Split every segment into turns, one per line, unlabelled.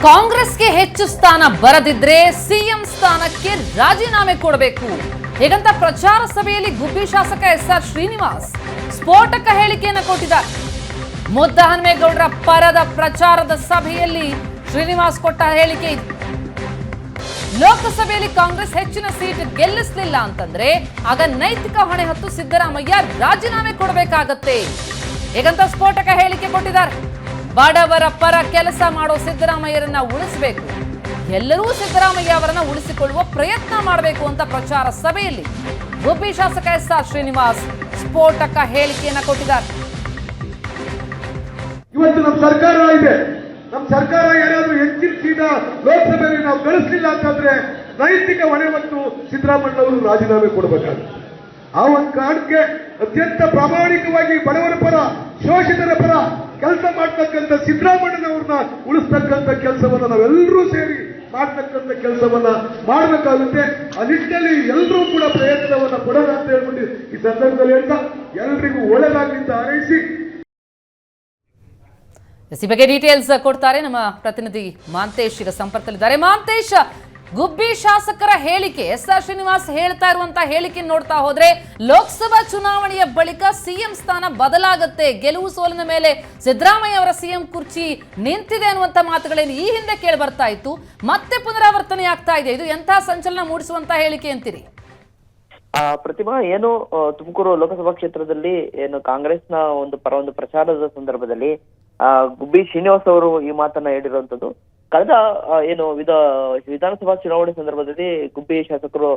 ಕಾಂಗ್ರೆಸ್ಗೆ ಹೆಚ್ಚು ಸ್ಥಾನ ಬರದಿದ್ರೆ ಸಿಎಂ ಸ್ಥಾನಕ್ಕೆ ರಾಜೀನಾಮೆ ಕೊಡಬೇಕು ಹೇಗಂತ ಪ್ರಚಾರ ಸಭೆಯಲ್ಲಿ ಗುಬ್ಬಿ ಶಾಸಕ ಎಸ್ಆರ್ ಶ್ರೀನಿವಾಸ್ ಸ್ಫೋಟಕ ಹೇಳಿಕೆಯನ್ನು ಕೊಟ್ಟಿದ್ದಾರೆ. ಮುದ್ದಹನುಮೇಗೌಡರ ಪರದ ಪ್ರಚಾರದ ಸಭೆಯಲ್ಲಿ ಶ್ರೀನಿವಾಸ್ ಕೊಟ್ಟ ಹೇಳಿಕೆ ಇದು. ಲೋಕಸಭೆಯಲ್ಲಿ ಕಾಂಗ್ರೆಸ್ ಹೆಚ್ಚಿನ ಸೀಟ್ ಗೆಲ್ಲಿಸಲಿಲ್ಲ ಅಂತಂದ್ರೆ ಆಗ ನೈತಿಕ ಹೊಣೆ ಹೊತ್ತು ಸಿದ್ದರಾಮಯ್ಯ ರಾಜೀನಾಮೆ ಕೊಡಬೇಕಾಗತ್ತೆ ಹೇಗಂತ ಸ್ಫೋಟಕ ಹೇಳಿಕೆ ಕೊಟ್ಟಿದ್ದಾರೆ. ಬಡವರ ಪರ ಕೆಲಸ ಮಾಡೋ ಸಿದ್ದರಾಮಯ್ಯರನ್ನ ಉಳಿಸಬೇಕು, ಎಲ್ಲರೂ ಸಿದ್ದರಾಮಯ್ಯ ಅವರನ್ನ ಉಳಿಸಿಕೊಳ್ಳುವ ಪ್ರಯತ್ನ ಮಾಡಬೇಕು ಅಂತ ಪ್ರಚಾರ ಸಭೆಯಲ್ಲಿ ಗುಬ್ಬಿ ಶಾಸಕ ಎಸ್ಆರ್ ಶ್ರೀನಿವಾಸ್ ಸ್ಫೋಟಕ ಹೇಳಿಕೆಯನ್ನ ಕೊಟ್ಟಿದ್ದಾರೆ.
ಇವತ್ತು ನಮ್ಮ ಸರ್ಕಾರ ಇದೆ, ನಮ್ಮ ಸರ್ಕಾರ ಏನಾದ್ರೂ ಹೆಚ್ಚಿನ ಸೀಟ ಲೋಕಸಭೆಯಲ್ಲಿ ನಾವು ಗಳಿಸಲಿಲ್ಲ ಅಂತಂದ್ರೆ ನೈತಿಕ ಹೊಣೆ ಹೊತ್ತು ಸಿದ್ದರಾಮಯ್ಯ ಅವರು ರಾಜೀನಾಮೆ ಕೊಡಬೇಕಾಗುತ್ತೆ. ಆ ಒಂದು ಕಾರಣಕ್ಕೆ ಅತ್ಯಂತ ಪ್ರಾಮಾಣಿಕವಾಗಿ ಬಡವರ ಪರ, ಶೋಷಿತರ ಪರ ಕೆಲಸ ಮಾಡ್ತಕ್ಕಂಥ ಸಿದ್ದರಾಮಯ್ಯನವ್ರನ್ನ ಉಳಿಸ್ತಕ್ಕಂಥ ಕೆಲಸವನ್ನ ನಾವೆಲ್ಲರೂ ಸೇರಿ ಮಾಡ್ತಕ್ಕಂಥ ಕೆಲಸವನ್ನ ಮಾಡಬೇಕಾಗುತ್ತೆ. ಆ ನಿಟ್ಟಿನಲ್ಲಿ ಎಲ್ಲರೂ ಕೂಡ ಪ್ರಯತ್ನವನ್ನ ಕೊಡೋಣ ಅಂತ ಹೇಳ್ಬಿಟ್ಟು ಈ ಸಂದರ್ಭದಲ್ಲಿ ಹೇಳ್ತಾ ಎಲ್ಲರಿಗೂ ಒಳ್ಳೆದಾಗಲಿ ಅಂತ ಹಾರೈಸಿ
ಈ ಬಗ್ಗೆ ಡೀಟೇಲ್ಸ್ ಕೊಡ್ತಾರೆ ನಮ್ಮ ಪ್ರತಿನಿಧಿ ಮಾಂತೇಶ್ ಈಗ ಸಂಪರ್ಕದಲ್ಲಿದ್ದಾರೆ. ಮಾಂತೇಶ್, ಗುಬ್ಬಿ ಶಾಸಕರ ಹೇಳಿಕೆ, ಎಸ್ಆರ್ ಶ್ರೀನಿವಾಸ್ ಹೇಳ್ತಾ ಇರುವಂತಹ ಹೇಳಿಕೆ ನೋಡ್ತಾ ಹೋದ್ರೆ ಲೋಕಸಭಾ ಚುನಾವಣೆಯ ಬಳಿಕ ಸಿಎಂ ಸ್ಥಾನ ಬದಲಾಗುತ್ತೆ, ಗೆಲುವು ಸೋಲಿನ ಮೇಲೆ ಸಿದ್ದರಾಮಯ್ಯ ಅವರ ಸಿಎಂ ಕುರ್ಚಿ ನಿಂತಿದೆ ಅನ್ನುವಂತ ಮಾತುಗಳೇನು ಈ ಹಿಂದೆ ಕೇಳಿ ಬರ್ತಾ ಇತ್ತು, ಮತ್ತೆ ಪುನರಾವರ್ತನೆ ಆಗ್ತಾ ಇದೆ. ಇದು ಎಂತಹ ಸಂಚಲನ ಮೂಡಿಸುವಂತ ಹೇಳಿಕೆ ಅಂತೀರಿ?
ಪ್ರತಿಮಾ, ಏನು ತುಮಕೂರು ಲೋಕಸಭಾ ಕ್ಷೇತ್ರದಲ್ಲಿ ಏನು ಕಾಂಗ್ರೆಸ್ನ ಒಂದು ಪ್ರಚಾರದ ಸಂದರ್ಭದಲ್ಲಿ ಗುಬ್ಬಿ ಶ್ರೀನಿವಾಸ್ ಅವರು ಈ ಮಾತನ್ನ ಹೇಳಿರುವಂತದ್ದು. ಕಳೆದ ಏನು ವಿಧಾನಸಭಾ ಚುನಾವಣೆ ಸಂದರ್ಭದಲ್ಲಿ ಗುಬ್ಬಿ ಶಾಸಕರು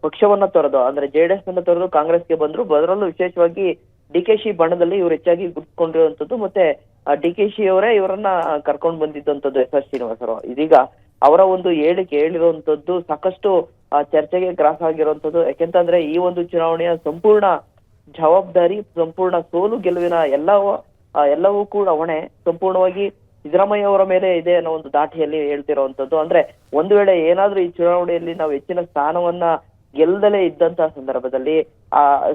ಪಕ್ಷವನ್ನ ತೊರೆದು, ಅಂದ್ರೆ ಜೆಡಿಎಸ್ ಅನ್ನ ತೊರೆದು ಕಾಂಗ್ರೆಸ್ಗೆ ಬಂದ್ರು. ಅದರಲ್ಲೂ ವಿಶೇಷವಾಗಿ ಡಿಕೆಶಿ ಬಣದಲ್ಲಿ ಇವರು ಹೆಚ್ಚಾಗಿ ಗುರುತಿಕೊಂಡಿರುವಂತದ್ದು. ಮತ್ತೆ ಡಿಕೆಶಿ ಅವರೇ ಇವರನ್ನ ಕರ್ಕೊಂಡು ಬಂದಿದ್ದಂಥದ್ದು ಎಸ್ಆರ್ ಶ್ರೀನಿವಾಸ್ ಅವರು. ಇದೀಗ ಅವರ ಒಂದು ಹೇಳಿಕೆ ಹೇಳಿರುವಂತದ್ದು ಸಾಕಷ್ಟು ಚರ್ಚೆಗೆ ಗ್ರಾಸ ಆಗಿರುವಂತದ್ದು. ಯಾಕೆಂತಂದ್ರೆ ಈ ಒಂದು ಚುನಾವಣೆಯ ಸಂಪೂರ್ಣ ಜವಾಬ್ದಾರಿ, ಸಂಪೂರ್ಣ ಸೋಲು ಗೆಲುವಿನ ಎಲ್ಲವೂ ಕೂಡ ಹೊಣೆ ಸಂಪೂರ್ಣವಾಗಿ ಸಿದ್ದರಾಮಯ್ಯ ಅವರ ಮೇಲೆ ಇದೆ ಅನ್ನೋ ಒಂದು ದಾಟಿಯಲ್ಲಿ ಹೇಳ್ತಿರುವಂತದ್ದು. ಅಂದ್ರೆ ಒಂದು ವೇಳೆ ಏನಾದ್ರೂ ಈ ಚುನಾವಣೆಯಲ್ಲಿ ನಾವು ಹೆಚ್ಚಿನ ಸ್ಥಾನವನ್ನ ಗೆಲ್ಲದಲೇ ಇದ್ದಂತಹ ಸಂದರ್ಭದಲ್ಲಿ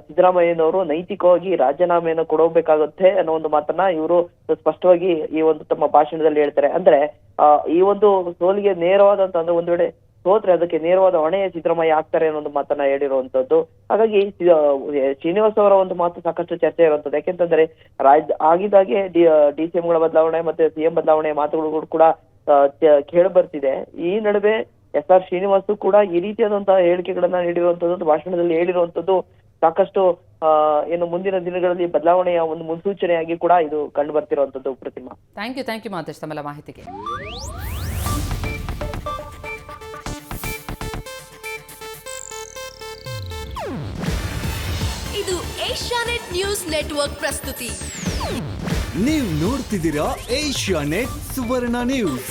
ಸಿದ್ದರಾಮಯ್ಯನವರು ನೈತಿಕವಾಗಿ ರಾಜೀನಾಮೆಯನ್ನು ಕೊಡಬೇಕಾಗುತ್ತೆ ಅನ್ನೋ ಒಂದು ಮಾತನ್ನ ಇವರು ಸ್ಪಷ್ಟವಾಗಿ ಈ ಒಂದು ತಮ್ಮ ಭಾಷಣದಲ್ಲಿ ಹೇಳ್ತಾರೆ. ಅಂದ್ರೆ ಈ ಒಂದು ಸೋಲಿಗೆ ನೇರವಾದಂತ, ಅಂದ್ರೆ ಒಂದು ವೇಳೆ ಸೋತ್ರೆ ಅದಕ್ಕೆ ನೇರವಾದ ಹೊಣೆ ಸಿದ್ದರಾಮಯ್ಯ ಆಗ್ತಾರೆ ಅನ್ನೋ ಒಂದು ಮಾತನ್ನ ಹೇಳಿರುವಂತದ್ದು. ಹಾಗಾಗಿ ಶ್ರೀನಿವಾಸ್ ಅವರ ಒಂದು ಮಾತು ಸಾಕಷ್ಟು ಚರ್ಚೆ ಇರುವಂತದ್ದು. ಯಾಕೆಂತಂದ್ರೆ ಆಗಿದ್ದಾಗೆ ಡಿಸಿಎಂಗಳ ಬದಲಾವಣೆ ಮತ್ತೆ ಸಿಎಂ ಬದಲಾವಣೆ ಮಾತುಗಳು ಕೂಡ ಕೇಳಿ ಬರ್ತಿದೆ. ಈ ನಡುವೆ ಎಸ್ಆರ್ ಶ್ರೀನಿವಾಸ್ ಕೂಡ ಈ ರೀತಿಯಾದಂತಹ ಹೇಳಿಕೆಗಳನ್ನ ನೀಡಿರುವಂತದ್ದು, ಭಾಷಣದಲ್ಲಿ ಹೇಳಿರುವಂತದ್ದು ಸಾಕಷ್ಟು ಏನು ಮುಂದಿನ ದಿನಗಳಲ್ಲಿ ಬದಲಾವಣೆಯ ಒಂದು ಮುನ್ಸೂಚನೆಯಾಗಿ ಕೂಡ ಇದು ಕಂಡು ಬರ್ತಿರುವಂತದ್ದು. ಪ್ರತಿಮಾ,
ಥ್ಯಾಂಕ್ ಯು ಮಾತೇಶ್ ತಮ್ಮೆಲ್ಲ ಮಾಹಿತಿಗೆ.
ಇದು ಏಷ್ಯಾನೆಟ್ ನ್ಯೂಸ್ ನೆಟ್ವರ್ಕ್ ಪ್ರಸ್ತುತಿ.
ನೀವು ನೋಡ್ತಿದ್ದೀರಾ ಏಷ್ಯಾನೆಟ್ ಸುವರ್ಣ ನ್ಯೂಸ್.